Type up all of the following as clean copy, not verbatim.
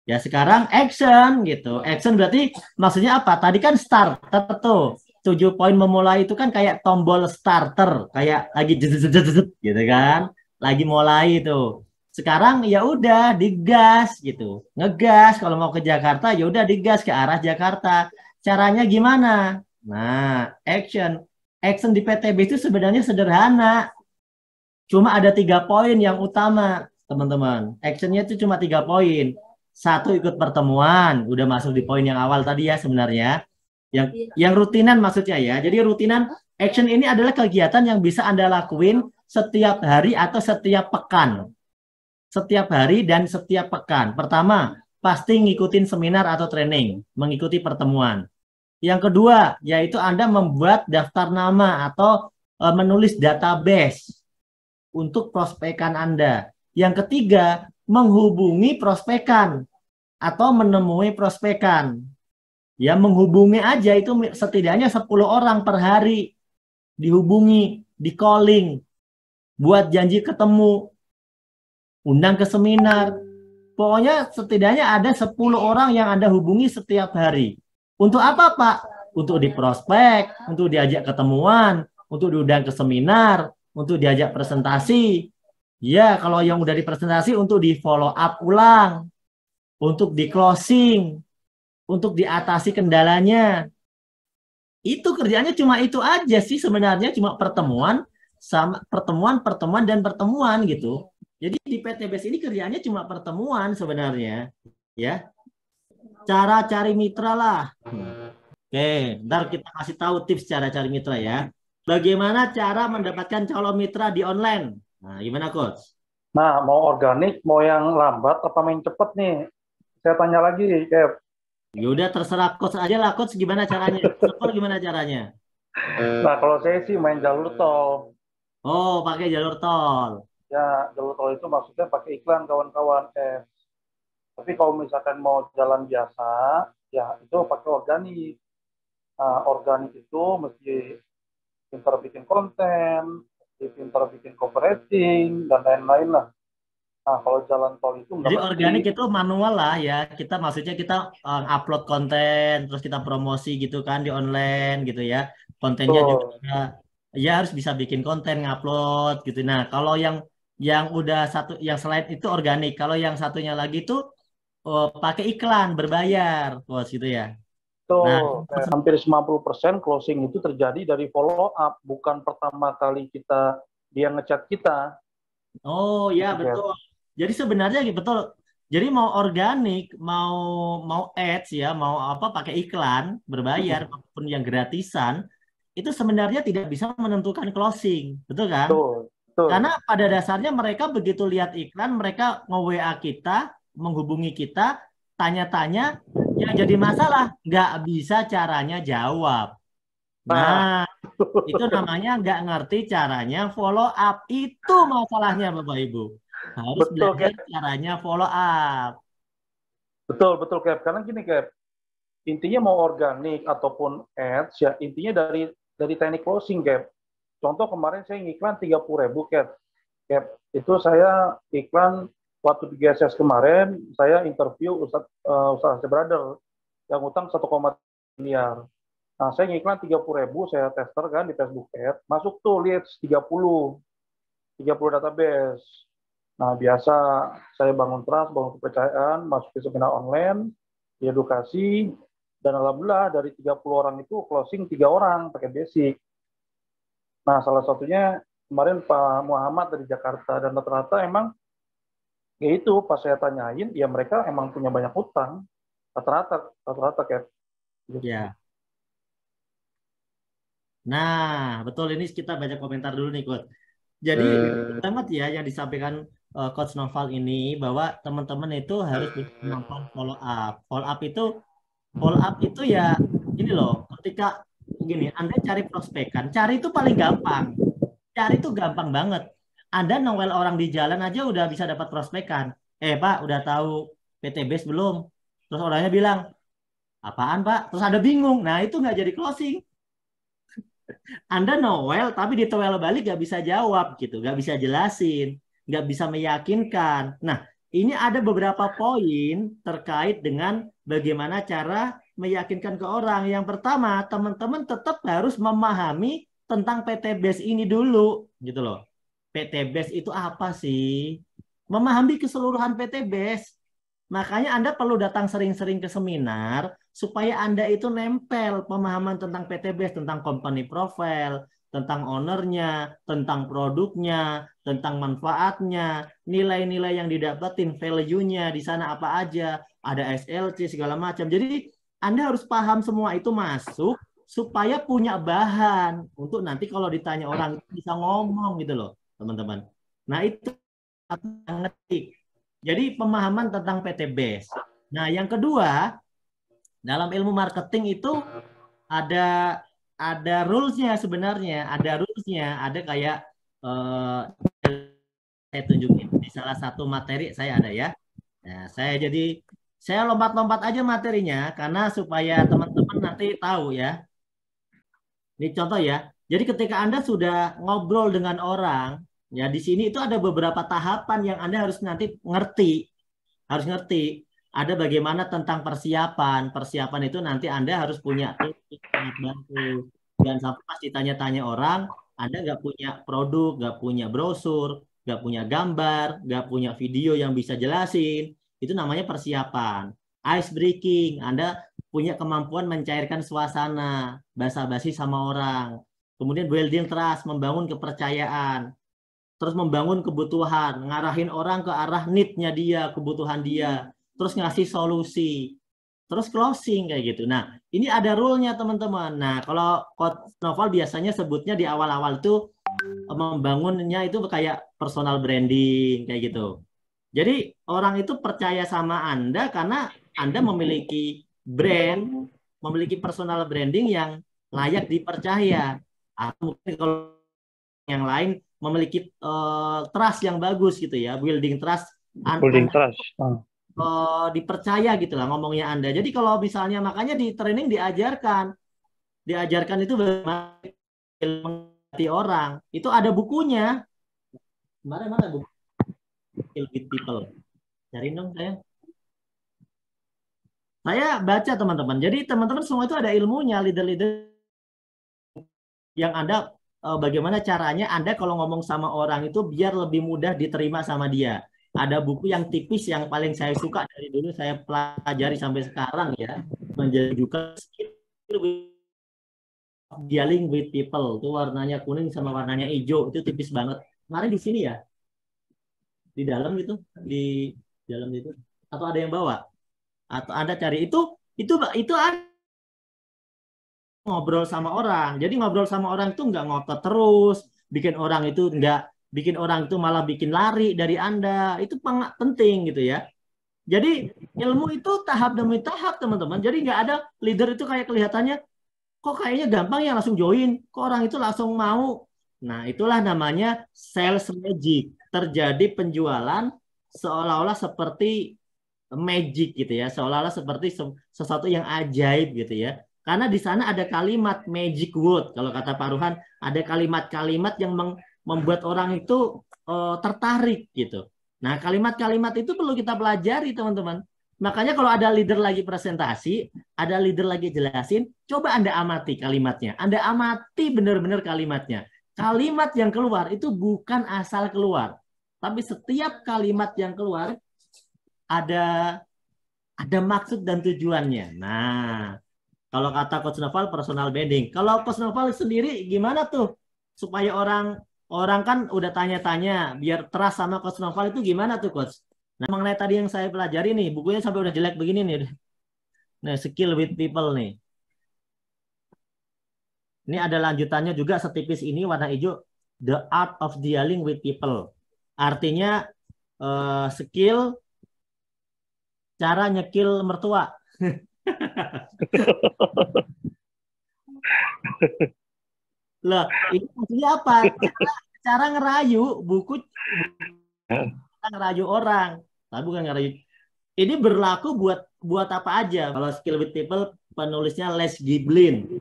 Ya sekarang action gitu. Action berarti maksudnya apa? Tadi kan starter tuh. 7 poin memulai itu kan kayak tombol starter, kayak lagi gitu kan. Lagi mulai itu. Sekarang ya udah digas gitu. Ngegas kalau mau ke Jakarta ya udah digas ke arah Jakarta. Caranya gimana? Nah, action. Action di PTB itu sebenarnya sederhana. Cuma ada 3 poin yang utama, teman-teman. Actionnya itu cuma 3 poin. Satu, ikut pertemuan, udah masuk di poin yang awal tadi ya sebenarnya. Yang rutinan maksudnya ya. Jadi rutinan action ini adalah kegiatan yang bisa Anda lakuin setiap hari atau setiap pekan. Setiap hari dan setiap pekan. Pertama, pasti ngikutin seminar atau training, mengikuti pertemuan. Yang kedua, yaitu Anda membuat daftar nama atau menulis database untuk prospekan Anda. Yang ketiga, menghubungi prospekan atau menemui prospekan. Ya, menghubungi aja itu setidaknya 10 orang per hari. Dihubungi, di calling, buat janji ketemu, undang ke seminar. Pokoknya setidaknya ada 10 orang yang Anda hubungi setiap hari. Untuk apa, Pak? Untuk di prospek, untuk diajak ketemuan, untuk diundang ke seminar, untuk diajak presentasi. Ya, kalau yang udah dipresentasi untuk di follow up ulang, untuk di closing, untuk diatasi kendalanya. Itu kerjanya cuma itu aja sih sebenarnya, cuma pertemuan sama pertemuan, pertemuan dan pertemuan gitu. Jadi di PTBS ini kerjanya cuma pertemuan sebenarnya, ya. Cara cari mitra lah. Oke, ntar kita kasih tahu tips cara cari mitra ya. Bagaimana cara mendapatkan calon mitra di online? Nah, gimana coach? Nah, mau organik, mau yang lambat, apa main cepet nih? Saya tanya lagi, kayak, Ya udah terserah coach aja lah coach, gimana caranya? Super gimana caranya? nah kalau saya sih main jalur tol. Oh, pakai jalur tol. Ya, jalur tol itu maksudnya pakai iklan kawan-kawan. Tapi kalau misalkan mau jalan biasa, ya itu pakai organik. Nah, organik itu mesti pintar bikin konten, mesti pintar bikin copywriting, dan lain-lain lah. Nah, kalau jalan tol itu nggak Jadi mesti. organik itu manual lah ya. Kita maksudnya kita upload konten, terus kita promosi gitu kan di online gitu ya. Kontennya juga Tuh, ya harus bisa bikin konten, ngupload gitu. Nah, kalau yang udah satu, yang selain itu organik. Kalau yang satunya lagi tuh pakai iklan berbayar, bos gitu ya. Nah, tuh, hampir 90% closing itu terjadi dari follow up, bukan pertama kali dia ngechat kita. oh ya Gitu, Ger. betul. Jadi sebenarnya gitu betul. Jadi mau organik, mau ads ya, mau apa pakai iklan berbayar maupun yang gratisan, itu sebenarnya tidak bisa menentukan closing, betul kan? Betul, Karena betul. pada dasarnya mereka begitu lihat iklan, mereka nge-WA kita, menghubungi kita, tanya-tanya, yang jadi masalah nggak bisa caranya jawab. Nah, Nah, itu namanya nggak ngerti caranya follow up. Itu masalahnya Bapak Ibu. Harus betul, belajar Cap. caranya follow up. Betul, betul, Cap. Karena gini, Cap. Intinya mau organik ataupun ads, ya intinya dari teknik closing, Cap. Contoh kemarin saya ngiklan 30.000, Cap. Cap, itu saya iklan waktu di GSS kemarin, saya interview Ustaz Brother yang utang 1,3 miliar. Nah, saya ngiklan 30.000, saya tester kan di Facebook Ads, masuk tuh lihat 30 database. Nah, biasa saya bangun trust, bangun kepercayaan, masuk ke seminar online, di edukasi, dan alhamdulillah dari 30 orang itu closing 3 orang pakai basic. Nah, salah satunya kemarin Pak Muhammad dari Jakarta, dan rata-rata emang ya itu pas saya tanyain, ya mereka emang punya banyak utang, rata-rata kayak gitu. Ya. Nah, betul ini kita baca komentar dulu nih, Coach. Jadi banget ya yang disampaikan Coach Noval ini bahwa teman-teman itu harus berkemampuan follow up. Follow up itu ya gini loh, ketika gini, Anda cari prospekan, cari itu paling gampang. Cari itu gampang banget. Anda nongol orang di jalan aja udah bisa dapat prospekan. Pak, udah tahu PTBS belum? Terus orangnya bilang, apaan Pak? Terus Anda bingung. Nah, itu nggak jadi closing. Anda Noel tapi ditowel balik gak bisa jawab gitu, gak bisa jelasin, gak bisa meyakinkan. Nah, ini ada beberapa poin terkait dengan bagaimana cara meyakinkan ke orang. Yang pertama, teman-teman tetap harus memahami tentang PT Base ini dulu, gitu loh. PT Base itu apa sih? Memahami keseluruhan PT Base. Makanya Anda perlu datang sering-sering ke seminar supaya Anda itu nempel pemahaman tentang PT Base, tentang company profile, tentang ownernya, tentang produknya, tentang manfaatnya, nilai-nilai yang didapetin, value-nya di sana apa aja, ada SLC segala macam. Jadi Anda harus paham semua itu masuk supaya punya bahan untuk nanti kalau ditanya orang bisa ngomong gitu loh, teman-teman. Nah, itu yang ngetik. Jadi pemahaman tentang PT Base. Nah, yang kedua, dalam ilmu marketing itu ada rules-nya sebenarnya, ada rules-nya, ada kayak saya tunjukin di salah satu materi saya ada ya. Nah, saya lompat-lompat aja materinya karena supaya teman-teman nanti tahu ya. Ini contoh ya. Jadi ketika Anda sudah ngobrol dengan orang, ya di sini itu ada beberapa tahapan yang Anda harus nanti ngerti. Harus ngerti. Ada bagaimana tentang persiapan. Persiapan itu nanti Anda harus punya tips sangat bantu. Dan sampai pas ditanya-tanya orang, Anda nggak punya produk, nggak punya brosur, nggak punya gambar, nggak punya video yang bisa jelasin. Itu namanya persiapan. Ice breaking, Anda punya kemampuan mencairkan suasana, basa-basi sama orang. Kemudian building trust, membangun kepercayaan. Terus membangun kebutuhan, ngarahin orang ke arah need-nya dia, kebutuhan dia. Terus ngasih solusi. Terus closing kayak gitu. Nah, ini ada rule-nya teman-teman. Nah, kalau Coach Noval biasanya sebutnya di awal-awal itu membangunnya itu kayak personal branding kayak gitu. Jadi orang itu percaya sama Anda karena Anda memiliki brand, memiliki personal branding yang layak dipercaya. Atau mungkin kalau yang lain memiliki trust yang bagus gitu ya, building trust, Building trust. dipercaya gitu lah ngomongnya Anda. Jadi kalau misalnya makanya di training diajarkan itu bagaimana mengerti orang. Itu ada bukunya. Kemarin mana buku Skill with People? Cari dong saya. Saya baca teman-teman. Jadi teman-teman semua itu ada ilmunya, leader-leader yang Anda bagaimana caranya Anda kalau ngomong sama orang itu biar lebih mudah diterima sama dia. Ada buku yang tipis yang paling saya suka dari dulu saya pelajari sampai sekarang ya, menjadi juga skill dealing with people. Itu warnanya kuning sama warnanya hijau, itu tipis banget. Kemarin di sini ya, di dalam gitu, di dalam itu. Atau ada yang bawa? Atau Anda cari itu ada ngobrol sama orang. Jadi ngobrol sama orang itu nggak ngotot terus, bikin orang itu malah bikin lari dari Anda. Itu penting gitu ya. Jadi ilmu itu tahap demi tahap teman-teman. Jadi nggak ada leader itu kayak kelihatannya kok kayaknya gampang ya langsung join, kok orang itu langsung mau. Nah itulah namanya sales magic. Terjadi penjualan seolah-olah seperti magic gitu ya, seolah-olah seperti sesuatu yang ajaib gitu ya. Karena di sana ada kalimat magic word, kalau kata Pak Ruhan, ada kalimat-kalimat yang membuat orang itu tertarik gitu. Nah, kalimat-kalimat itu perlu kita pelajari, teman-teman. Makanya kalau ada leader lagi presentasi, ada leader lagi jelasin, coba Anda amati kalimatnya. Anda amati benar-benar kalimatnya. Kalimat yang keluar itu bukan asal keluar. Tapi setiap kalimat yang keluar ada maksud dan tujuannya. Nah, kalau kata Coach Noval personal branding. Kalau Coach Noval sendiri gimana tuh supaya orang kan udah tanya-tanya biar trust sama Coach Noval itu gimana tuh Coach? Nah, mengenai tadi yang saya pelajari nih, bukunya sampai udah jelek begini nih. Nah, skill with people nih. Ini ada lanjutannya juga setipis ini warna hijau, The Art of Dealing with People. Artinya skill cara nyekil mertua. Loh, ini maksudnya apa? Cara ngerayu, buku ngerayu orang. Tapi bukan ngerayu. Ini berlaku buat apa aja. Kalau skill with people penulisnya Les Giblin.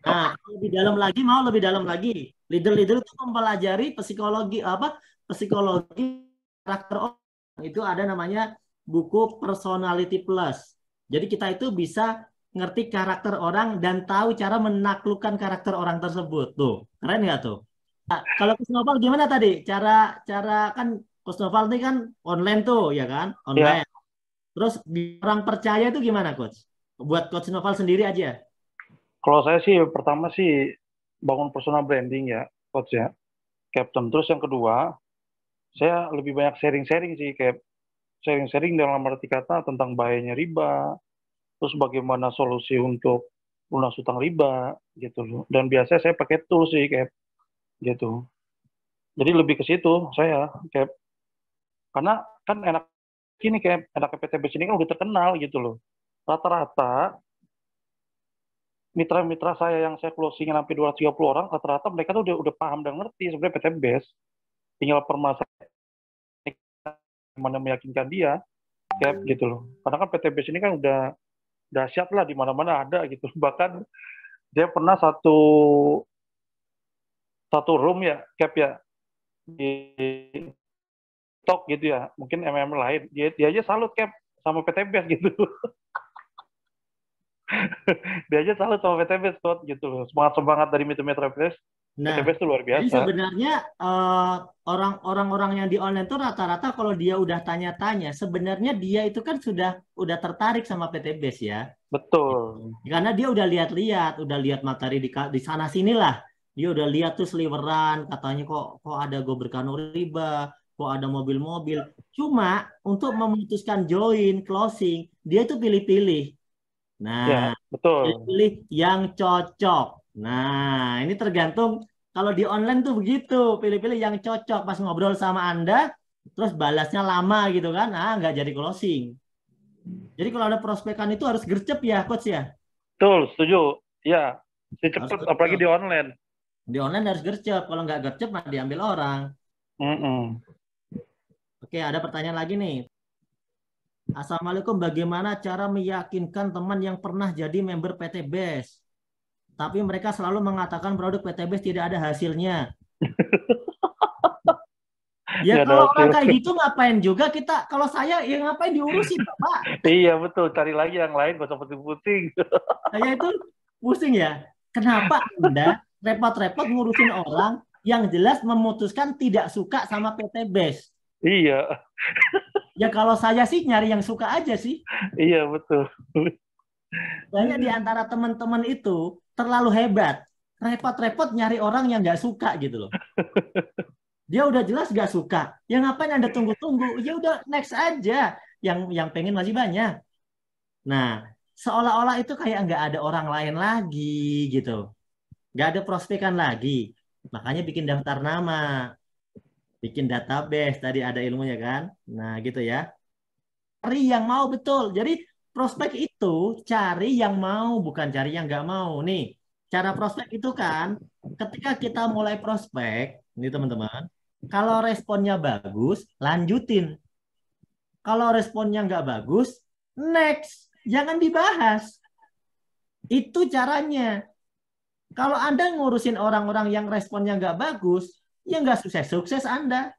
Nah, lebih dalam lagi mau lebih dalam lagi. Leader-leader itu mempelajari psikologi karakter orang. Itu ada namanya buku Personality Plus. Jadi kita itu bisa ngerti karakter orang dan tahu cara menaklukkan karakter orang tersebut. Tuh, keren nggak tuh? Nah, kalau Coach Noval gimana tadi? Cara cara kan Coach Noval ini kan online tuh, ya kan? Ya, Online. Terus di orang percaya itu gimana, Coach? Buat Coach Noval sendiri aja. kalau saya sih pertama sih bangun personal branding ya, coach ya, Captain. Terus yang kedua, saya lebih banyak sharing-sharing sih, kayak sharing-sharing dalam arti kata tentang bahayanya riba, terus bagaimana solusi untuk lunas hutang riba, gitu loh. Dan biasanya saya pakai tool sih, kayak gitu. Jadi lebih ke situ saya, kayak karena kan enak ini kayak enak PTBS ini kan udah terkenal gitu loh. Rata-rata mitra-mitra saya yang saya closingin sampai 230 orang, rata-rata mereka tuh udah paham dan ngerti sebenarnya PTBS. Tinggal permasalahan gimana meyakinkan dia, kayak gitu loh. Karena kan PTBS ini kan udah dahsyat lah, di mana-mana ada gitu. Bahkan dia pernah satu satu room ya, cap ya, di talk gitu ya, mungkin lain. Dia aja salut cap sama PTBS gitu. Dia aja salut sama PTBS tuh gitu loh. Semangat-semangat dari mitra-mitra PTBS, Nah, PTBS tuh luar jadi biasa. sebenarnya orang-orang yang di online tuh rata-rata kalau dia udah tanya-tanya, sebenarnya dia itu kan udah tertarik sama PTBase ya. Gitu. Betul. Karena dia udah lihat materi di sana sini lah. Dia udah lihat tuh sliweran, katanya kok kok ada go berkano riba, kok ada mobil-mobil. Cuma untuk memutuskan join closing, dia itu pilih-pilih. Nah, Ya, betul. pilih yang cocok. Nah, ini tergantung kalau di online tuh begitu, pilih-pilih yang cocok pas ngobrol sama Anda, terus balasnya lama gitu kan, nggak jadi closing. Jadi kalau ada prospekan itu harus gercep ya, coach ya. Betul, setuju. Ya, si Harus cepet, apalagi gercep. di online. Di online harus gercep. Kalau nggak gercep, mah diambil orang. Mm-mm. Oke, ada pertanyaan lagi nih. Assalamualaikum, bagaimana cara meyakinkan teman yang pernah jadi member PT BES? Tapi mereka selalu mengatakan produk PT BES tidak ada hasilnya. Ya Nggak ada kalau orang hasil. kayak gitu ngapain juga kita, kalau saya ya ngapain diurusin Bapak. Iya, betul. Cari lagi yang lain, gak usah pusing-pusing. Saya itu pusing ya. Kenapa Anda repot-repot ngurusin orang yang jelas memutuskan tidak suka sama PT BES? Iya, Ya kalau saya sih nyari yang suka aja sih. iya betul. Banyak di antara teman-teman itu terlalu hebat. Repot-repot nyari orang yang nggak suka gitu loh. Dia udah jelas nggak suka. Ya ngapain Anda tunggu-tunggu? Ya udah next aja. Yang pengen masih banyak. Nah, seolah-olah itu kayak nggak ada orang lain lagi gitu. Nggak ada prospekan lagi. Makanya bikin daftar nama, bikin database. Tadi ada ilmunya kan? Nah, gitu ya. Cari yang mau betul. Jadi prospek itu cari yang mau, bukan cari yang nggak mau. Nih, cara prospek itu kan ketika kita mulai prospek, ini teman-teman, kalau responnya bagus, lanjutin. Kalau responnya nggak bagus, next. Jangan dibahas. Itu caranya. Kalau Anda ngurusin orang-orang yang responnya nggak bagus, ya nggak sukses-sukses Anda.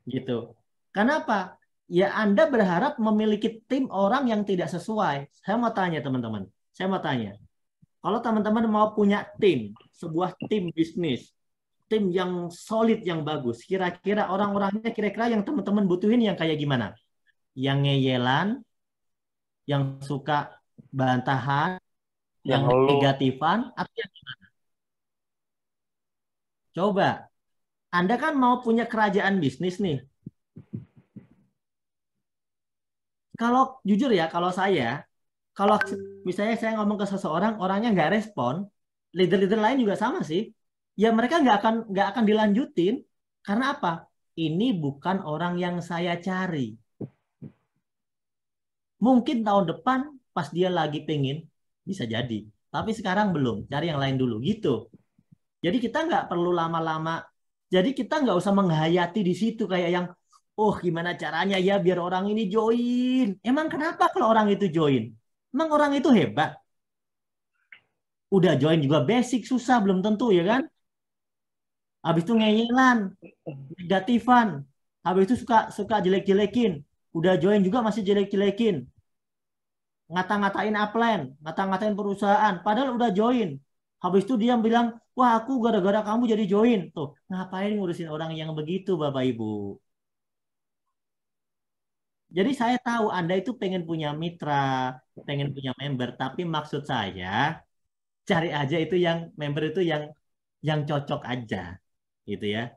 Gitu. Kenapa? Ya Anda berharap memiliki tim orang yang tidak sesuai. Saya mau tanya teman-teman. Saya mau tanya. Kalau teman-teman mau punya tim, sebuah tim bisnis, tim yang solid, yang bagus, kira-kira orang-orangnya kira-kira yang teman-teman butuhin yang kayak gimana? Yang ngeyelan, yang suka bantahan, Yang yang ngeluh. negatifan, atau yang coba. Anda kan mau punya kerajaan bisnis nih. Kalau jujur ya, kalau misalnya saya ngomong ke seseorang, orangnya nggak respon, leader-leader lain juga sama sih. Ya mereka nggak akan dilanjutin. Karena apa? Ini bukan orang yang saya cari. Mungkin tahun depan pas dia lagi pengen bisa jadi. Tapi sekarang belum. Cari yang lain dulu gitu. Jadi kita nggak perlu lama-lama. Jadi kita nggak usah menghayati di situ kayak yang, oh gimana caranya ya biar orang ini join. Emang kenapa kalau orang itu join? Emang orang itu hebat. Udah join juga basic susah belum tentu ya kan. Habis itu ngeyelan, negatifan. habis itu suka suka jelek-jelekin, udah join juga masih jelek-jelekin, ngata-ngatain upline, ngata-ngatain perusahaan, padahal udah join. Habis itu dia bilang, wah aku gara-gara kamu jadi join. Tuh, ngapain ngurusin orang yang begitu, Bapak Ibu? Jadi saya tahu Anda itu pengen punya mitra, pengen punya member, tapi maksud saya cari aja itu yang member itu yang cocok aja, gitu ya.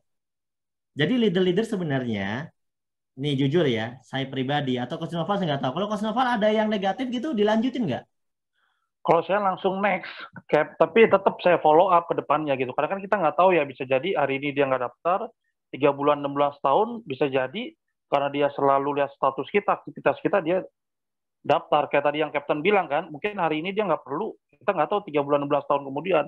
Jadi leader-leader sebenarnya, nih jujur ya, saya pribadi atau Coach Noval saya nggak tahu. Kalau Coach Noval ada yang negatif gitu, dilanjutin nggak? Kalau saya langsung next, Cap, tapi tetap saya follow up ke depannya gitu. Karena kan kita nggak tahu ya, bisa jadi hari ini dia nggak daftar, 3 bulan, 6 bulan, setahun, bisa jadi karena dia selalu lihat status kita, aktivitas kita, dia daftar. Kayak tadi yang Captain bilang kan, mungkin hari ini dia nggak perlu, kita nggak tahu 3 bulan, 16 tahun kemudian.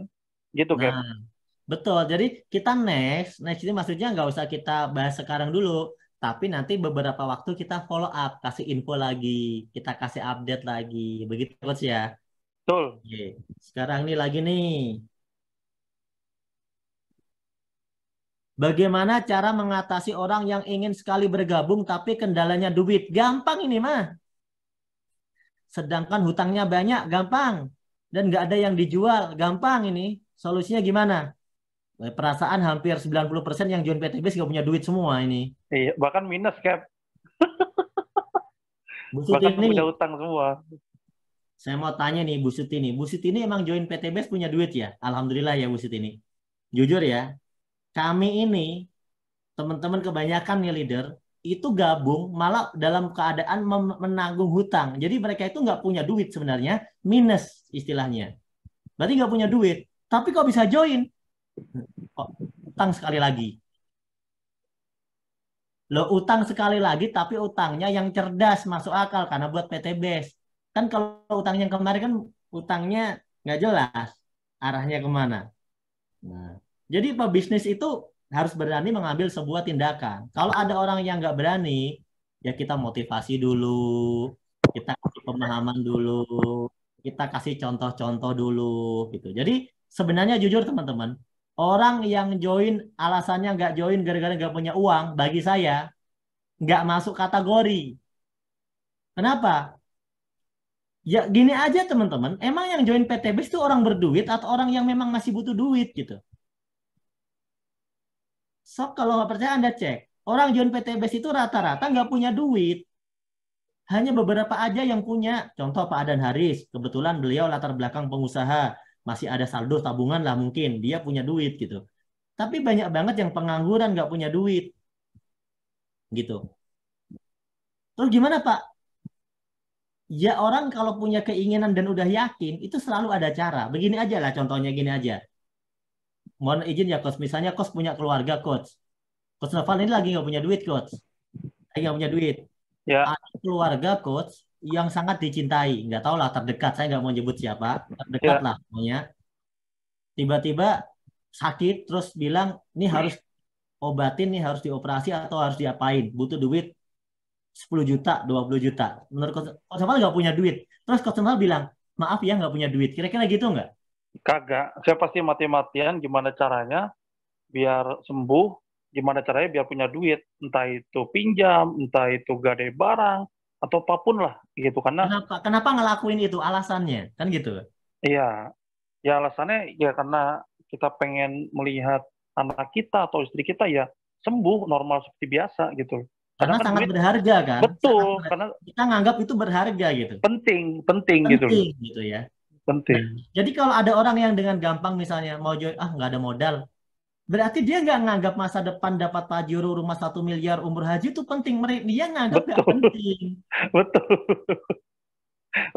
Gitu, Cap. Nah, betul. Jadi kita next ini maksudnya nggak usah kita bahas sekarang dulu, tapi nanti beberapa waktu kita follow up, kasih info lagi, kita kasih update lagi, begitu Coach ya. Betul. Oke. Sekarang nih lagi nih, bagaimana cara mengatasi orang yang ingin sekali bergabung tapi kendalanya duit? Gampang ini mah. Sedangkan hutangnya banyak, gampang. Dan nggak ada yang dijual, gampang ini. Solusinya gimana? Perasaan hampir 90% yang join PTBS nggak punya duit semua ini. Iya, bahkan minus, Cap. Bu Bahkan Sutini, punya utang semua. saya mau tanya nih Bu Sutini. Bu Sutini emang join PTBS punya duit ya? Alhamdulillah ya Bu Sutini. Jujur ya, kami ini teman-teman kebanyakan nih leader itu gabung malah dalam keadaan menanggung hutang. Jadi mereka itu nggak punya duit sebenarnya, minus istilahnya. Berarti nggak punya duit. Tapi kok bisa join? Kok utang sekali lagi. Lo utang sekali lagi, tapi utangnya yang cerdas, masuk akal karena buat PTBS. Kan kalau utang yang kemarin kan utangnya nggak jelas arahnya kemana. Nah, jadi pebisnis itu harus berani mengambil sebuah tindakan. Kalau ada orang yang nggak berani, ya kita motivasi dulu, kita kasih pemahaman dulu, kita kasih contoh-contoh dulu, gitu. Jadi sebenarnya jujur teman-teman, orang yang join alasannya nggak join gara-gara nggak punya uang, bagi saya nggak masuk kategori. Kenapa? Ya gini aja teman-teman, emang yang join PTBS itu orang berduit atau orang yang memang masih butuh duit gitu. So, kalau nggak percaya Anda cek. Orang join PTBS itu rata-rata nggak punya duit. Hanya beberapa aja yang punya. Contoh Pak Adan Haris. Kebetulan beliau latar belakang pengusaha. Masih ada saldo tabungan lah mungkin. Dia punya duit gitu. Tapi banyak banget yang pengangguran nggak punya duit. Gitu. Terus gimana Pak? Ya orang kalau punya keinginan dan udah yakin, itu selalu ada cara. Begini aja lah contohnya gini aja. Mohon izin ya Coach. Misalnya Coach punya keluarga Coach. Coach Noval ini lagi nggak punya duit Coach. Lagi nggak punya duit. Ya, Ada keluarga coach yang sangat dicintai, nggak tahu lah terdekat, saya nggak mau nyebut siapa, terdekat ya, lah pokoknya. Tiba-tiba sakit terus bilang ini harus obatin, nih harus dioperasi atau harus diapain, butuh duit 10 juta, 20 juta. Menurut Coach Noval nggak punya duit. Terus Coach Noval bilang, maaf ya nggak punya duit. Kira-kira gitu nggak? kagak. Saya pasti mati-matian gimana caranya biar sembuh, gimana caranya biar punya duit, entah itu pinjam, entah itu gade barang, atau apapun lah gitu. Karena Kenapa ngelakuin itu? Alasannya kan gitu. ya, ya alasannya ya karena kita pengen melihat anak kita atau istri kita ya sembuh normal seperti biasa gitu. Karena Karena kan sangat duit berharga kan. betul, karena Kita nganggap itu berharga gitu. penting, penting gitu loh, Penting gitu ya. Nah, penting. jadi kalau ada orang yang dengan gampang misalnya mau join, ah nggak ada modal, berarti dia nggak nganggap masa depan dapat pajero rumah 1 miliar umur haji itu penting. Dia nganggap nggak Betul, penting. betul,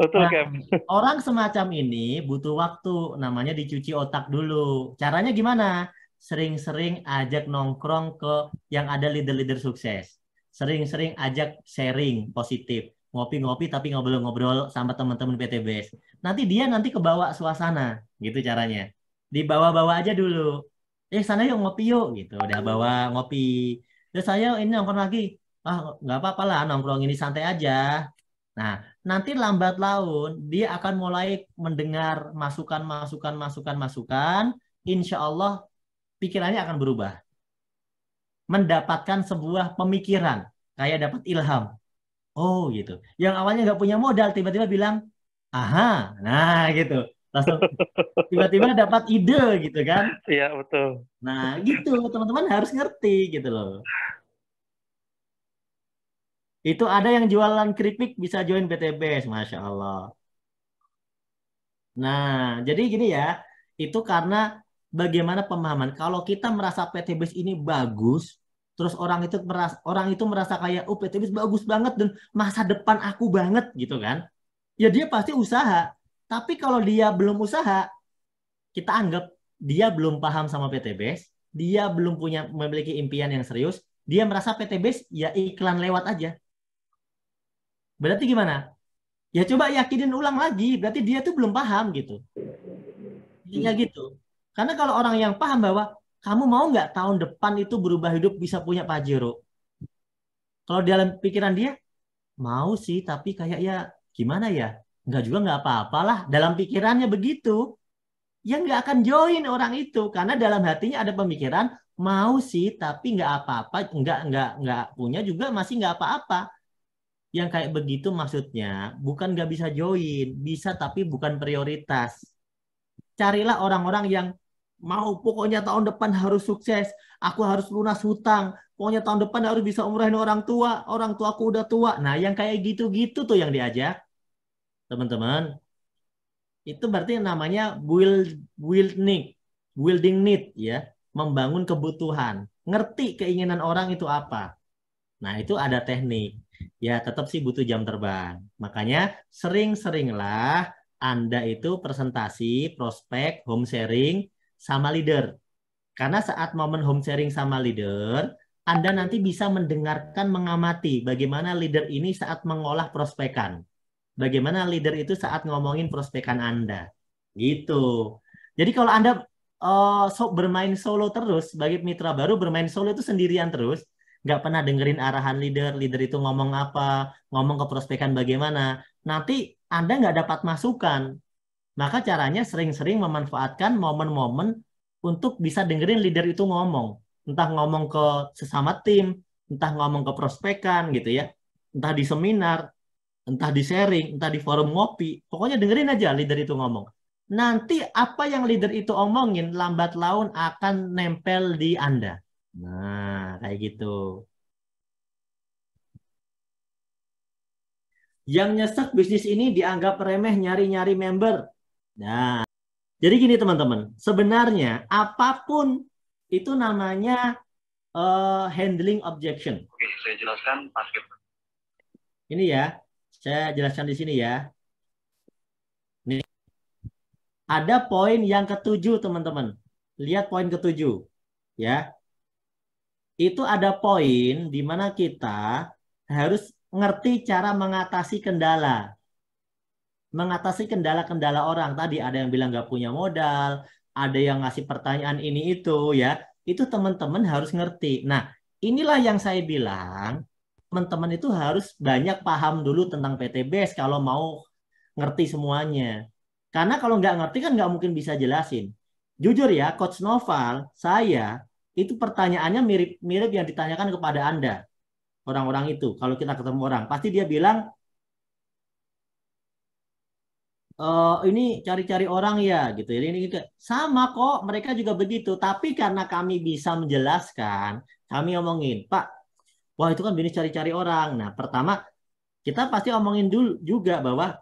betul, Nah, Cap. orang semacam ini butuh waktu, namanya dicuci otak dulu. Caranya gimana? Sering-sering ajak nongkrong ke yang ada leader-leader sukses. Sering-sering ajak sharing positif. Ngopi-ngopi tapi ngobrol-ngobrol sama teman-teman PTBS. Nanti kebawa suasana, gitu caranya. Dibawa-bawa aja dulu. Sana yuk ngopi yuk, gitu. Udah bawa ngopi. Terus saya ini nongkrong lagi. Ah, nggak apa-apa lah, nongkrong ini santai aja. Nah, nanti lambat laun dia akan mulai mendengar masukan. Insya Allah pikirannya akan berubah. mendapatkan sebuah pemikiran, kayak dapat ilham. Oh gitu. Yang awalnya nggak punya modal, tiba-tiba bilang, aha, nah gitu. Langsung tiba-tiba dapat ide gitu kan. Iya, betul. Nah gitu, teman-teman harus ngerti gitu loh. Itu ada yang jualan keripik bisa join BTBS, Masya Allah. Nah, jadi gini ya, itu karena bagaimana pemahaman. Kalau kita merasa PTBS ini bagus, terus orang itu merasa kayak, oh PTBS bagus banget dan masa depan aku banget gitu kan. Ya dia pasti usaha. Tapi kalau dia belum usaha, kita anggap dia belum paham sama PTBS, dia belum memiliki impian yang serius, dia merasa PTBS ya iklan lewat aja. Berarti gimana? Ya coba yakinin ulang lagi, berarti dia tuh belum paham gitu. Intinya gitu. Karena kalau orang yang paham bahwa kamu mau nggak tahun depan itu berubah hidup bisa punya Pajero. Kalau dalam pikiran dia, mau sih, tapi kayak ya gimana ya? Nggak juga nggak apa-apalah. Dalam pikirannya begitu. Ya nggak akan join orang itu. Karena dalam hatinya ada pemikiran, mau sih, tapi nggak apa-apa. Nggak punya juga masih nggak apa-apa. Yang kayak begitu maksudnya, bukan nggak bisa join. Bisa tapi bukan prioritas. Carilah orang-orang yang mau pokoknya tahun depan harus sukses, aku harus lunas hutang, pokoknya tahun depan harus bisa umrahin orang tuaku udah tua. Nah, yang kayak gitu-gitu tuh yang diajak, teman-teman. Itu berarti namanya build need, building need ya, membangun kebutuhan. Ngerti keinginan orang itu apa. Nah, itu ada teknik. Ya, tetap sih butuh jam terbang. Makanya sering-seringlah Anda itu presentasi, prospek, home sharing, sama leader. Karena saat momen home sharing sama leader, Anda nanti bisa mendengarkan, mengamati bagaimana leader ini saat mengolah prospekan. Bagaimana leader itu saat ngomongin prospekan Anda. Gitu. Jadi kalau Anda bermain solo terus, sebagai mitra baru bermain solo itu sendirian terus, nggak pernah dengerin arahan leader, leader itu ngomong apa, ngomong ke prospekan bagaimana, nanti Anda nggak dapat masukan. Maka caranya sering-sering memanfaatkan momen-momen untuk bisa dengerin leader itu ngomong. Entah ngomong ke sesama tim, entah ngomong ke prospekan gitu ya, entah di seminar, entah di sharing, entah di forum ngopi. Pokoknya dengerin aja leader itu ngomong. Nanti apa yang leader itu omongin lambat laun akan nempel di Anda. Nah, kayak gitu. Yang nyesek bisnis ini dianggap remeh nyari-nyari member. Nah, jadi gini teman-teman, sebenarnya apapun itu namanya handling objection. Oke, saya jelaskan basket. Ini ya, saya jelaskan di sini ya. Nih, ada poin yang ketujuh teman-teman. Lihat poin ketujuh, ya. Itu ada poin di mana kita harus ngerti cara mengatasi kendala. Mengatasi kendala-kendala orang. Tadi ada yang bilang nggak punya modal, ada yang ngasih pertanyaan ini itu ya. Itu teman-teman harus ngerti. Nah, inilah yang saya bilang, teman-teman itu harus banyak paham dulu tentang PTBS kalau mau ngerti semuanya. Karena kalau nggak ngerti kan nggak mungkin bisa jelasin. Jujur ya, Coach Noval, saya itu pertanyaannya mirip-mirip yang ditanyakan kepada Anda. Orang-orang itu, kalau kita ketemu orang, pasti dia bilang, ini cari-cari orang ya gitu. Ini gitu. Sama kok, mereka juga begitu. Tapi karena kami bisa menjelaskan, kami omongin, Pak, wah itu kan bisnis cari-cari orang. Nah, pertama kita pasti omongin dulu juga bahwa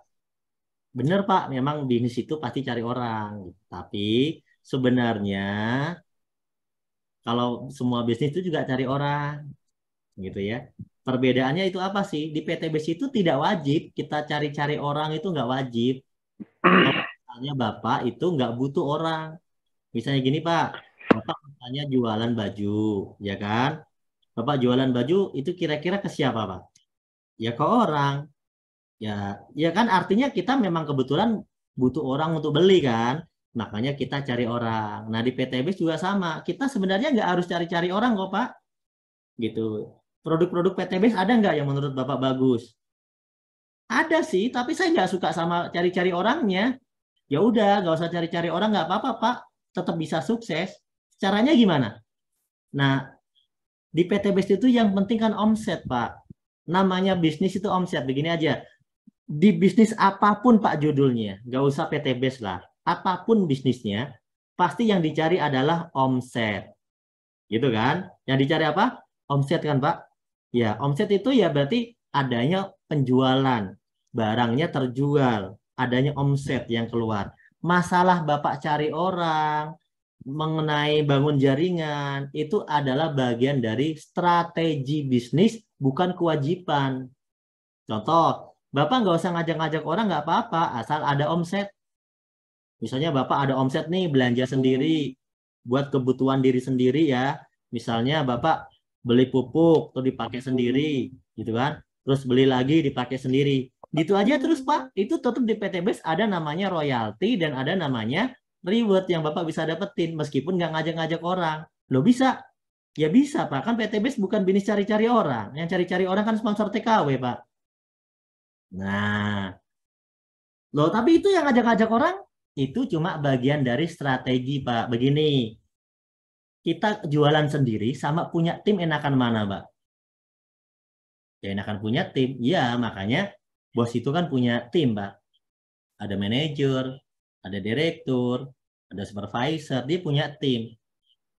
benar Pak, memang bisnis itu pasti cari orang. Tapi sebenarnya kalau semua bisnis itu juga cari orang, gitu ya. Perbedaannya itu apa sih? Di PTBS itu tidak wajib kita cari-cari orang itu nggak wajib. Kalau misalnya Bapak itu nggak butuh orang. Misalnya gini Pak, Bapak misalnya jualan baju, ya kan? Bapak jualan baju itu kira-kira ke siapa Pak? Ya ke orang. Ya, ya kan artinya kita memang kebetulan butuh orang untuk beli kan. Makanya kita cari orang. Nah di PTBS juga sama. Kita sebenarnya nggak harus cari-cari orang kok Pak. Gitu. Produk-produk PTBS ada nggak yang menurut Bapak bagus? Ada sih, tapi saya nggak suka sama cari-cari orangnya. Ya udah, nggak usah cari-cari orang, nggak apa-apa, Pak. Tetap bisa sukses. Caranya gimana? Nah, Di PT-Base itu yang penting kan omset, Pak. Namanya bisnis itu omset. Begini aja. Di bisnis apapun, Pak, judulnya. Nggak usah PT-Base lah. Apapun bisnisnya, pasti yang dicari adalah omset. Gitu kan? Yang dicari apa? Omset kan, Pak? Ya, omset itu ya berarti adanya penjualan. Barangnya terjual. Adanya omset yang keluar. Masalah Bapak cari orang, mengenai bangun jaringan, itu adalah bagian dari strategi bisnis, bukan kewajiban. Contoh, Bapak nggak usah ngajak-ngajak orang, nggak apa-apa, asal ada omset. Misalnya Bapak ada omset nih, belanja sendiri, buat kebutuhan diri sendiri ya. Misalnya Bapak beli pupuk, tuh dipakai sendiri, gitu kan. Terus beli lagi, dipakai sendiri. Gitu aja terus Pak, itu tetap di PT Base ada namanya royalti dan ada namanya reward yang Bapak bisa dapetin, meskipun nggak ngajak-ngajak orang. Loh bisa? Ya bisa Pak, kan PT Base bukan bisnis cari-cari orang. Yang cari-cari orang kan sponsor TKW Pak. Nah, loh tapi itu yang ngajak-ngajak orang, itu cuma bagian dari strategi, Pak. Begini, kita jualan sendiri sama punya tim enakan mana, Pak? Ya enakan punya tim. Iya, makanya bos itu kan punya tim, Pak. Ada manajer, ada direktur, ada supervisor, dia punya tim.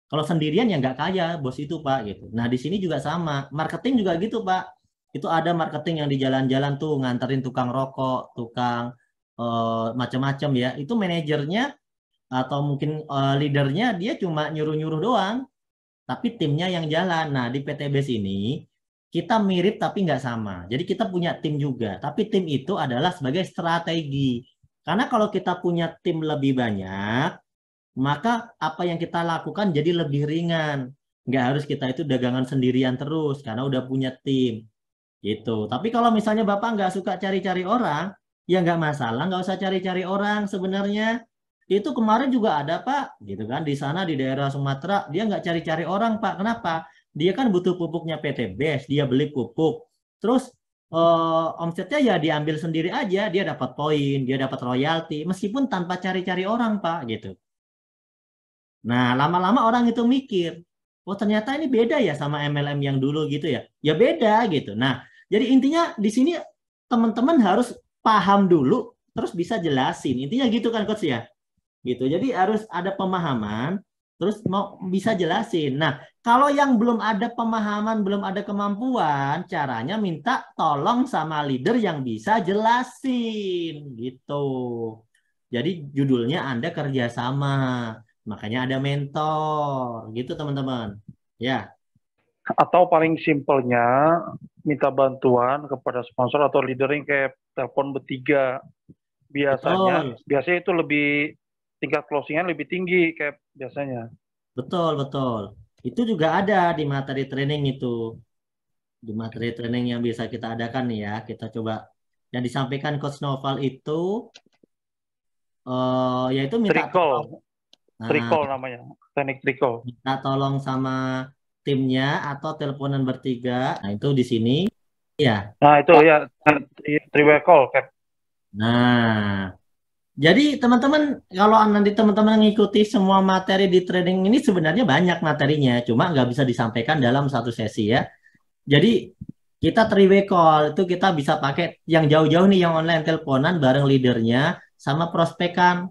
Kalau sendirian ya nggak kaya bos itu, Pak, gitu. Nah, di sini juga sama. Marketing juga gitu, Pak. Itu ada marketing yang di jalan-jalan tuh nganterin tukang rokok, tukang macam-macam ya. Itu manajernya atau mungkin leadernya dia cuma nyuruh-nyuruh doang, tapi timnya yang jalan. Nah, di PT Base ini kita mirip tapi nggak sama. Jadi kita punya tim juga, tapi tim itu adalah sebagai strategi. Karena kalau kita punya tim lebih banyak, maka apa yang kita lakukan jadi lebih ringan. Nggak harus kita itu dagangan sendirian terus, karena udah punya tim. Gitu. Tapi kalau misalnya Bapak nggak suka cari-cari orang, ya nggak masalah, nggak usah cari-cari orang sebenarnya. Itu kemarin juga ada Pak, gitu kan, di sana di daerah Sumatera, dia nggak cari-cari orang Pak. Kenapa? Dia kan butuh pupuknya PT Base, dia beli pupuk. Terus omsetnya ya diambil sendiri aja, dia dapat poin, dia dapat royalti, meskipun tanpa cari-cari orang Pak, gitu. Nah, lama-lama orang itu mikir, oh ternyata ini beda ya sama MLM yang dulu gitu ya. Ya beda gitu. Nah, jadi intinya di sini teman-teman harus paham dulu, terus bisa jelasin. Intinya gitu kan Coach ya. Gitu. Jadi harus ada pemahaman, terus mau bisa jelasin. Nah, kalau yang belum ada pemahaman, belum ada kemampuan, caranya minta tolong sama leader yang bisa jelasin gitu. Jadi judulnya Anda kerjasama. Makanya ada mentor, gitu teman-teman. Ya, Atau paling simpelnya minta bantuan kepada sponsor atau leader yang kayak telepon bertiga. Biasanya betul, biasanya itu lebih tingkat closingnya lebih tinggi kayak biasanya. betul, betul. Itu juga ada di materi training itu, di materi training yang bisa kita adakan nih ya. Kita coba yang disampaikan Coach Noval itu, yaitu minta tolong. Tricol, Nah, tricol namanya, teknik tricol. minta tolong sama timnya atau teleponan bertiga. Nah, itu di sini. Ya. Nah itu ya triway call kayak. Nah, jadi teman-teman, kalau nanti teman-teman mengikuti semua materi di training ini sebenarnya banyak materinya, cuma nggak bisa disampaikan dalam satu sesi ya. Jadi kita three-way call itu kita bisa pakai yang jauh-jauh nih, yang online teleponan bareng leadernya sama prospekan.